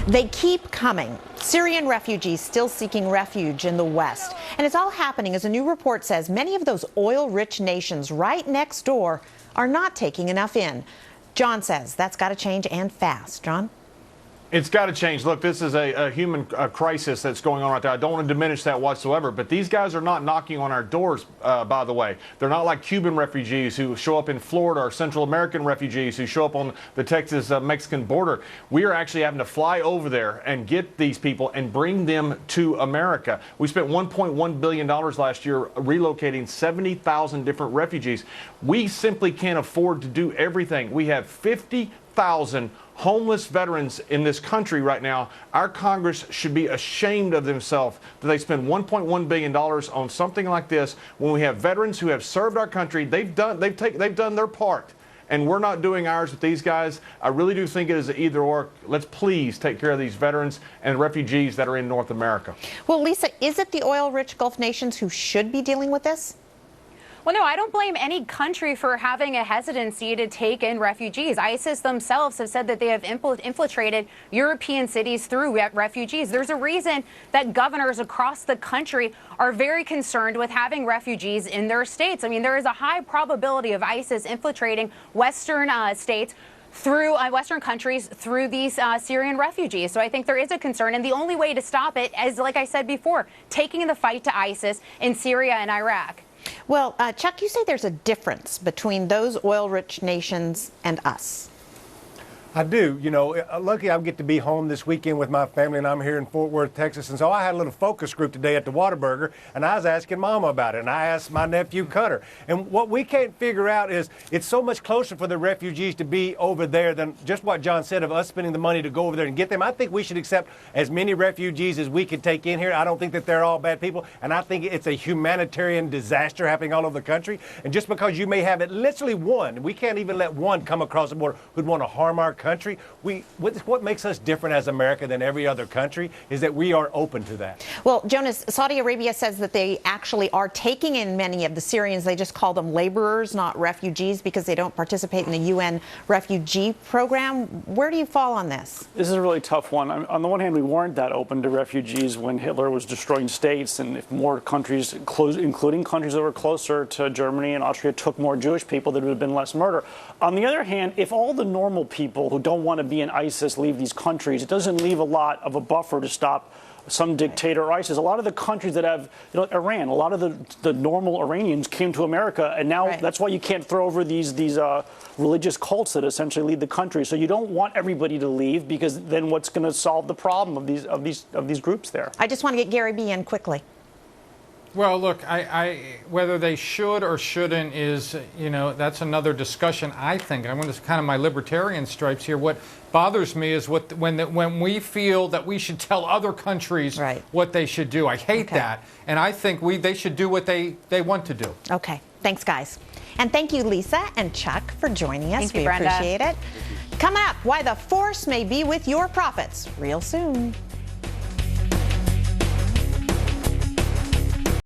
They keep coming. Syrian refugees still seeking refuge in the West. And it's all happening, as a new report says, many of those oil-rich nations right next door are not taking enough in. John says that's got to change, and fast. John? It's got to change. Look, this is a human crisis that's going on right there. I don't want to diminish that whatsoever, but these guys are not knocking on our doors, by the way. They're not like Cuban refugees who show up in Florida, or Central American refugees who show up on the Texas-Mexican border. We are actually having to fly over there and get these people and bring them to America. We spent $1.1 billion last year relocating 70,000 different refugees. We simply can't afford to do everything. We have 50,000 homeless veterans in this country right now. Our Congress should be ashamed of themselves that they spend $1.1 billion on something like this when we have veterans who have served our country. They've done their part, and we're not doing ours with these guys. I really do think it is an either or. Let's please take care of these veterans and refugees that are in North America. Well, Lisa, is it the oil-rich Gulf nations who should be dealing with this? Well, no, I don't blame any country for having a hesitancy to take in refugees. ISIS themselves have said that they have infiltrated European cities through refugees. There's a reason that governors across the country are very concerned with having refugees in their states. I mean, there is a high probability of ISIS infiltrating Western states through Western countries through these Syrian refugees. So I think there is a concern. And the only way to stop it is, like I said before, taking the fight to ISIS in Syria and Iraq. Well, Chuck, you say there's a difference between those oil-rich nations and us. I do. You know, lucky I get to be home this weekend with my family, and I'm here in Fort Worth, Texas. And so I had a little focus group today at the Whataburger, and I was asking Mama about it, and I asked my nephew Cutter. And what we can't figure out is it's so much closer for the refugees to be over there than just what John said of us spending the money to go over there and get them. I think we should accept as many refugees as we can take in here. I don't think that they're all bad people, and I think it's a humanitarian disaster happening all over the country. And just because you may have it, literally one, we can't even let one come across the border who'd want to harm our country. What makes us different as America than every other country is that we are open to that. Well, Jonas, Saudi Arabia says that they actually are taking in many of the Syrians. They just call them laborers, not refugees, because they don't participate in the UN refugee program. Where do you fall on this? This is a really tough one. On the one hand, we weren't that open to refugees when Hitler was destroying states, and if more countries, including countries that were closer to Germany and Austria, took more Jewish people, there would have been less murder. On the other hand, if all the normal people who don't want to be in ISIS leave these countries, it doesn't leave a lot of a buffer to stop some dictator or ISIS. A lot of the countries that have, Iran, a lot of the normal Iranians came to America, and now that's why you can't throw over these religious cults that essentially lead the country. So you don't want everybody to leave, because then what's going to solve the problem of these groups there? I just want to get Gary B in quickly. Well, look, whether they should or shouldn't is, that's another discussion, I think. I'm going to kind of my libertarian stripes here. What bothers me is when we feel that we should tell other countries what they should do. I hate that. And I think they should do what they want to do. Okay. Thanks, guys. And thank you, Lisa and Chuck, for joining us. Thank you, we Brenda. appreciate it. Coming up, why the force may be with your profits real soon.